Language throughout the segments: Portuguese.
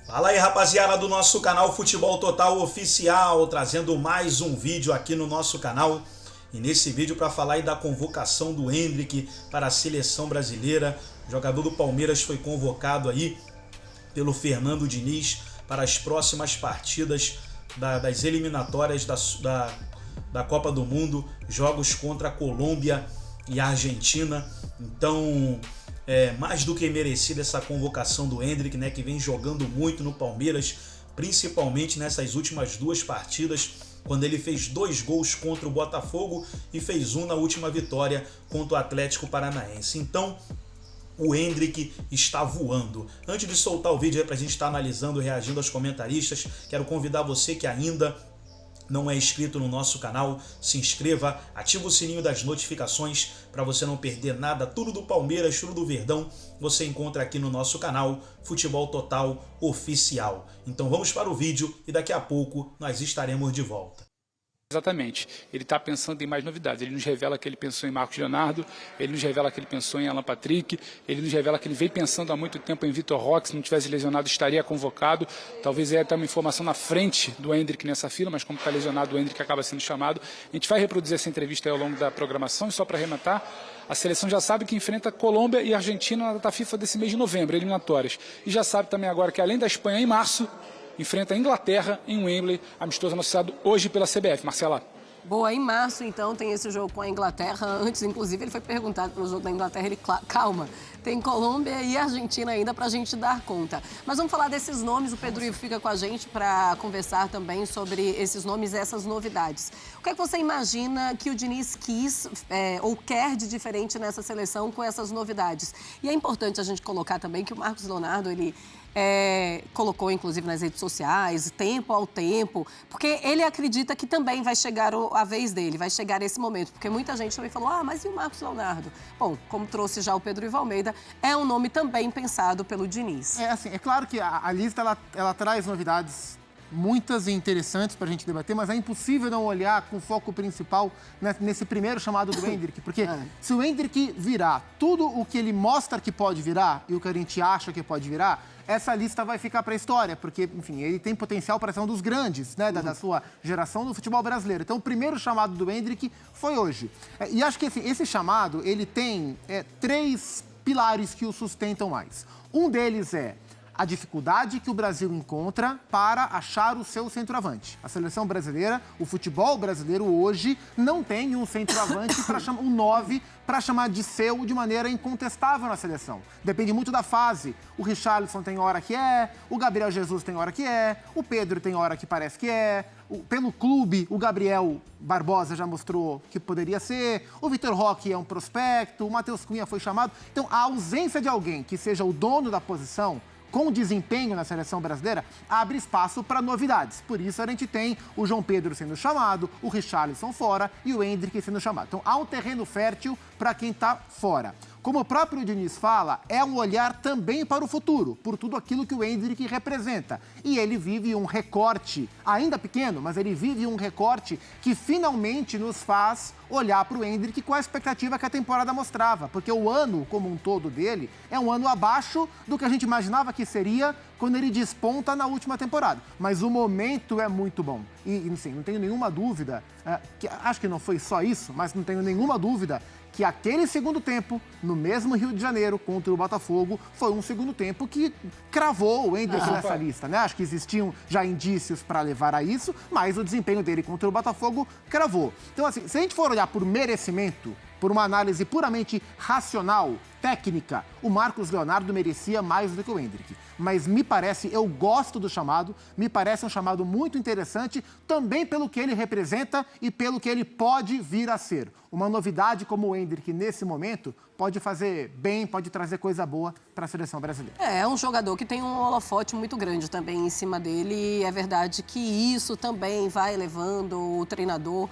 Fala aí, rapaziada do nosso canal Futebol Total Oficial, trazendo mais um vídeo aqui no nosso canal. E nesse vídeo para falar aí da convocação do Endrick para a seleção brasileira. O jogador do Palmeiras foi convocado aí pelo Fernando Diniz para as próximas partidas das eliminatórias da Copa do Mundo, jogos contra a Colômbia e a Argentina. Então, mais do que merecida essa convocação do Endrick, né, que vem jogando muito no Palmeiras, principalmente nessas últimas duas partidas, quando ele fez 2 gols contra o Botafogo e fez 1 na última vitória contra o Atlético Paranaense. Então, o Endrick está voando. Antes de soltar o vídeo aí pra gente estar analisando e reagindo aos comentaristas, quero convidar você que ainda não é inscrito no nosso canal, se inscreva, ativa o sininho das notificações para você não perder nada. Tudo do Palmeiras, tudo do Verdão, você encontra aqui no nosso canal Futebol Total Oficial. Então vamos para o vídeo e daqui a pouco nós estaremos de volta. Exatamente. Ele está pensando em mais novidades. Ele nos revela que ele pensou em Marcos Leonardo, ele nos revela que ele pensou em Alan Patrick, ele nos revela que ele vem pensando há muito tempo em Vitor Roque. Se não tivesse lesionado, estaria convocado. Talvez até uma informação na frente do Endrick nessa fila, mas como está lesionado, o Endrick acaba sendo chamado. A gente vai reproduzir essa entrevista aí ao longo da programação. E só para arrematar, a seleção já sabe que enfrenta Colômbia e Argentina na data FIFA desse mês de novembro, eliminatórias. E já sabe também agora que, além da Espanha, em março, enfrenta a Inglaterra em Wembley, amistoso anunciado hoje pela CBF. Marcela. Boa, em março, então, tem esse jogo com a Inglaterra. Antes, inclusive, ele foi perguntado pelo jogo da Inglaterra. Ele, calma, tem Colômbia e Argentina ainda pra gente dar conta. Mas vamos falar desses nomes. O Pedro Ivo fica com a gente para conversar também sobre esses nomes e essas novidades. O que é que você imagina que o Diniz quis ou quer de diferente nessa seleção com essas novidades? E é importante a gente colocar também que o Marcos Leonardo, ele colocou, inclusive, nas redes sociais, tempo ao tempo, porque ele acredita que também vai chegar a vez dele, vai chegar esse momento, porque muita gente também falou, mas e o Marcos Leonardo? Bom, como trouxe já o Pedro Ivo Almeida, é um nome também pensado pelo Diniz. É claro que a lista, ela traz novidades muitas e interessantes para a gente debater, mas é impossível não olhar com foco principal nesse primeiro chamado do Endrick, porque se o Endrick virar tudo o que ele mostra que pode virar e o que a gente acha que pode virar, essa lista vai ficar para a história, porque, enfim, ele tem potencial para ser um dos grandes, né, da sua geração do futebol brasileiro. Então, o primeiro chamado do Endrick foi hoje. E acho que esse chamado, ele tem 3 pilares que o sustentam mais. Um deles é a dificuldade que o Brasil encontra para achar o seu centroavante. A seleção brasileira, o futebol brasileiro hoje não tem um centroavante, um 9, para chamar de seu de maneira incontestável na seleção. Depende muito da fase. O Richarlison tem hora que o Gabriel Jesus tem hora que o Pedro tem hora que parece que pelo clube, o Gabriel Barbosa já mostrou que poderia ser, o Vitor Roque é um prospecto, o Matheus Cunha foi chamado. Então, a ausência de alguém que seja o dono da posição com desempenho na seleção brasileira, abre espaço para novidades. Por isso, a gente tem o João Pedro sendo chamado, o Richarlison fora e o Endrick sendo chamado. Então, há um terreno fértil para quem está fora. Como o próprio Diniz fala, é um olhar também para o futuro, por tudo aquilo que o Endrick representa. E ele vive um recorte, ainda pequeno, mas ele vive um recorte que finalmente nos faz olhar para o Endrick com a expectativa que a temporada mostrava. Porque o ano como um todo dele é um ano abaixo do que a gente imaginava que seria quando ele desponta na última temporada. Mas o momento é muito bom. E, assim, não tenho nenhuma dúvida, acho que não foi só isso, mas não tenho nenhuma dúvida que aquele segundo tempo, no mesmo Rio de Janeiro, contra o Botafogo, foi um segundo tempo que cravou o Endrick nessa lista, né? Acho que existiam já indícios para levar a isso, mas o desempenho dele contra o Botafogo cravou. Então, assim, se a gente for olhar por merecimento, por uma análise puramente racional, técnica, o Marcos Leonardo merecia mais do que o Endrick. Mas me parece, eu gosto do chamado, me parece um chamado muito interessante, também pelo que ele representa e pelo que ele pode vir a ser. Uma novidade como o Endrick, nesse momento, pode fazer bem, pode trazer coisa boa para a seleção brasileira. É um jogador que tem um holofote muito grande também em cima dele. E é verdade que isso também vai levando o treinador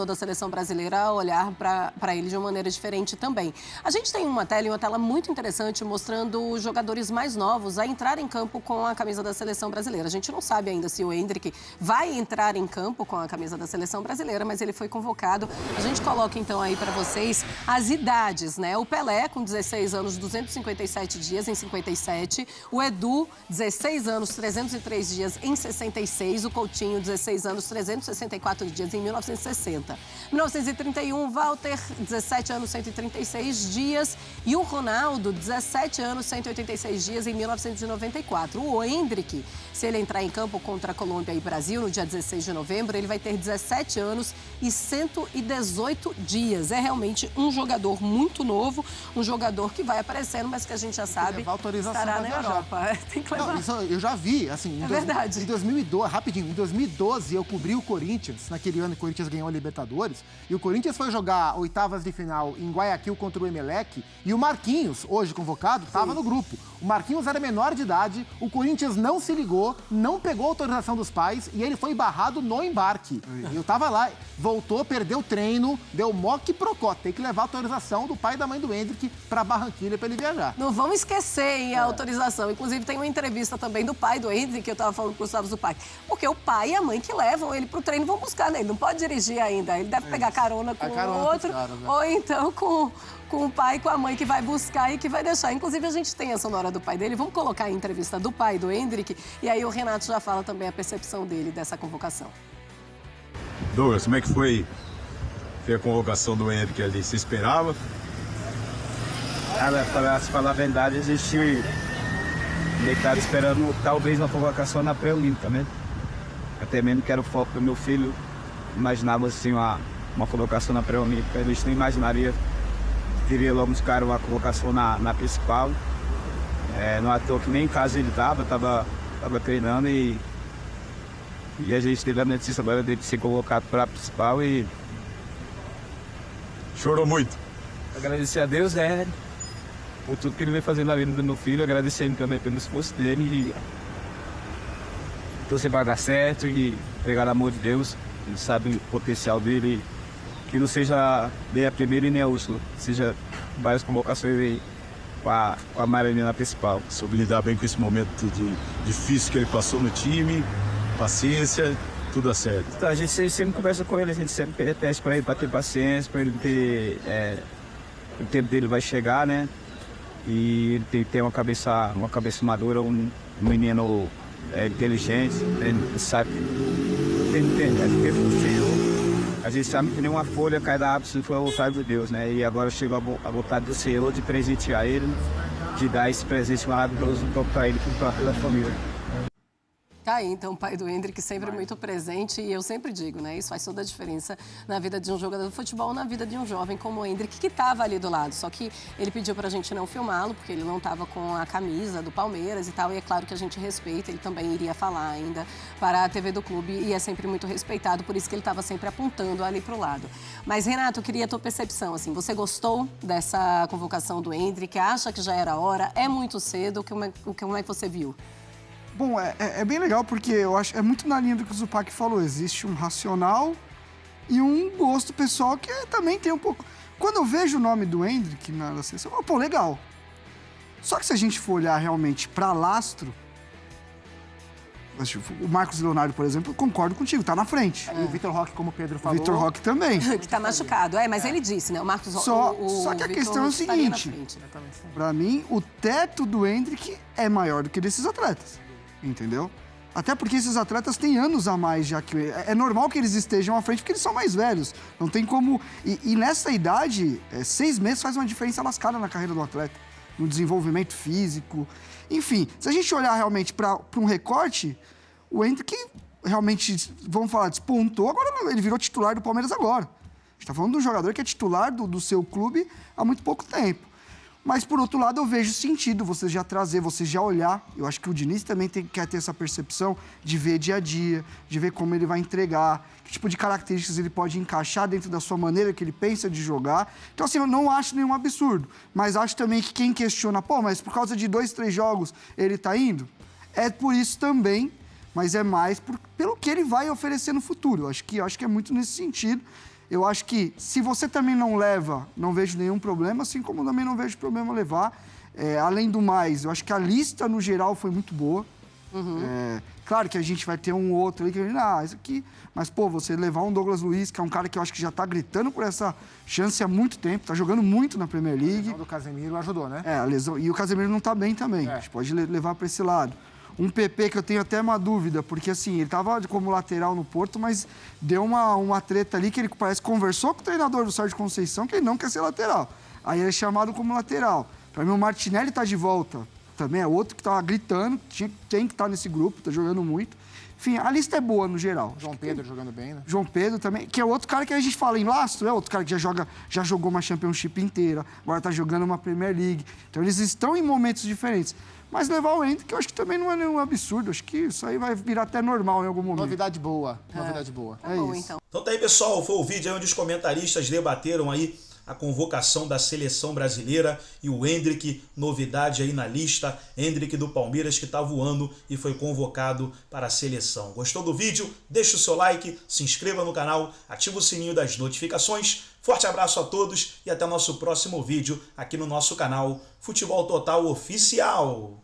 da seleção brasileira a olhar para ele de uma maneira diferente também. A gente tem uma tela, em uma tela muito interessante, mostrando os jogadores mais novos a entrar em campo com a camisa da seleção brasileira. A gente não sabe ainda se o Endrick vai entrar em campo com a camisa da seleção brasileira, mas ele foi convocado. A gente coloca então aí para vocês as idades, né? O Pelé, com 16 anos, 257 dias em 57. O Edu, 16 anos, 303 dias em 66. O Coutinho, 16 anos, 364 dias em 1960. 1931, Walter, 17 anos, 136 dias. E o Ronaldo, 17 anos, 186 dias em 1994. O Endrick, se ele entrar em campo contra a Colômbia e Brasil no dia 16 de novembro, ele vai ter 17 anos e 118 dias. É realmente um jogador muito novo, um jogador que vai aparecendo, mas que a gente já sabe estará na Europa. Tem que levar. Não, isso eu já vi, assim... Verdade. Em 2012, rapidinho, em 2012 eu cobri o Corinthians, naquele ano que o Corinthians ganhou a Libertadores, e o Corinthians foi jogar oitavas de final em Guayaquil contra o Emelec, e o Marquinhos, hoje convocado, estava no grupo. O Marquinhos era menor de idade, o Corinthians não se ligou, não pegou a autorização dos pais, e ele foi barrado no embarque. Eu tava lá, voltou, perdeu o treino, deu moque procó. Tem que levar a autorização do pai e da mãe do Endrick pra Barranquilha pra ele viajar. Não vamos esquecer, hein, a autorização. Inclusive, tem uma entrevista também do pai do Endrick, que eu tava falando com o Gustavo Zupac. Porque o pai e a mãe que levam ele pro treino vão buscar, né? Ele não pode dirigir ainda. Ele deve pegar carona com o outro, ou então com o pai e com a mãe que vai buscar e que vai deixar. Inclusive, a gente tem a sonora do pai dele. Vamos colocar a entrevista do pai do Endrick. E aí o Renato já fala também a percepção dele dessa convocação. Douglas, como é que foi a convocação do Endrick ali? Você esperava? Para falar a verdade, a gente estava esperando talvez uma convocação na pré-olímpica, né? Até mesmo que era o foco do meu filho. Imaginava assim uma convocação na pré-olímpica. A gente não imaginaria viria logo buscar uma colocação na principal. Não é à toa que nem em casa ele estava treinando e a gente teve a notícia agora de ser colocado para a principal e... Chorou muito? Agradecer a Deus, por tudo que ele vem fazendo na vida do meu filho, agradecer ele também pelo esforço dele e torcer para dar certo e pegar o amor de Deus. Ele sabe o potencial dele, que não seja nem a primeira e nem a última, seja várias convocações aí com a Maranhão na principal. Soube lidar bem com esse momento difícil que ele passou no time, paciência, tudo dá certo. Então, a gente sempre conversa com ele, a gente sempre pede para ele ter paciência, para ele ter... o tempo dele vai chegar, né? E ele tem que ter uma cabeça madura, um menino inteligente, ele sabe... A gente sabe que nenhuma folha cai da árvore se for a vontade de Deus, né? E agora chegou a vontade do Senhor de presentear ele, de dar esse presente maravilhoso para ele e para toda a família. Tá aí, então, o pai do Endrick sempre muito presente e eu sempre digo, né? Isso faz toda a diferença na vida de um jogador de futebol, na vida de um jovem como o Endrick, que estava ali do lado. Só que ele pediu pra gente não filmá-lo, porque ele não estava com a camisa do Palmeiras e tal. E é claro que a gente respeita, ele também iria falar ainda para a TV do clube e é sempre muito respeitado, por isso que ele estava sempre apontando ali pro lado. Mas, Renato, eu queria a tua percepção, assim, você gostou dessa convocação do Endrick? Acha que já era hora? É muito cedo? Como é que você viu? Bom, é bem legal porque eu acho é muito na linha do que o Zupac falou. Existe um racional e um gosto pessoal que também tem um pouco... Quando eu vejo o nome do Endrick na seleção, eu falo, pô, legal. Só que se a gente for olhar realmente para lastro, o Marcos Leonardo, por exemplo, eu concordo contigo, tá na frente. E o Vitor Roque, como o Pedro falou... Vitor Roque também. Que tá machucado, mas ele disse, né? O Marcos Só que a questão é o seguinte, para mim, o teto do Endrick é maior do que desses atletas. Entendeu? Até porque esses atletas têm anos a mais já que... É normal que eles estejam à frente porque eles são mais velhos. Não tem como... E nessa idade, 6 meses faz uma diferença lascada na carreira do atleta. No desenvolvimento físico. Enfim, se a gente olhar realmente para um recorte, o Endrick realmente, vamos falar, despontou. Agora ele virou titular do Palmeiras agora. A gente tá falando de um jogador que é titular do seu clube há muito pouco tempo. Mas, por outro lado, eu vejo sentido você já trazer, você já olhar. Eu acho que o Diniz também quer ter essa percepção de ver dia a dia, de ver como ele vai entregar, que tipo de características ele pode encaixar dentro da sua maneira que ele pensa de jogar. Então, assim, eu não acho nenhum absurdo. Mas acho também que quem questiona, pô, mas por causa de 2, 3 jogos ele tá indo? É por isso também, mas é mais pelo que ele vai oferecer no futuro. Eu acho que é muito nesse sentido. Eu acho que se você também não leva, não vejo nenhum problema, assim como também não vejo problema levar. Além do mais, eu acho que a lista, no geral, foi muito boa. Claro que a gente vai ter um outro aí que isso aqui... Mas, pô, você levar um Douglas Luiz, que é um cara que eu acho que já tá gritando por essa chance há muito tempo, tá jogando muito na Premier League. A lesão do Casemiro ajudou, né? A lesão... E o Casemiro não tá bem também. A gente pode levar para esse lado. Um PP que eu tenho até uma dúvida, porque assim, ele tava como lateral no Porto, mas deu uma treta ali que ele parece que conversou com o treinador do Sérgio Conceição que ele não quer ser lateral. Aí ele é chamado como lateral. Para mim, o Martinelli tá de volta. Também é outro que tava gritando, tem que estar nesse grupo, tá jogando muito. Enfim, a lista é boa no geral. João Pedro jogando bem, né? João Pedro também, que é outro cara que a gente fala em lastro, é outro cara que já jogou uma Championship inteira, agora tá jogando uma Premier League. Então eles estão em momentos diferentes. Mas levar o Endrick, eu acho que também não é nenhum absurdo. Acho que isso aí vai virar até normal em algum momento. Novidade boa, novidade boa. Tá bom, então. Então tá aí, pessoal. Foi o vídeo aí onde os comentaristas debateram aí a convocação da seleção brasileira e o Endrick, novidade aí na lista. Endrick do Palmeiras que tá voando e foi convocado para a seleção. Gostou do vídeo? Deixa o seu like, se inscreva no canal, ativa o sininho das notificações. Forte abraço a todos e até o nosso próximo vídeo aqui no nosso canal Futebol Total Oficial.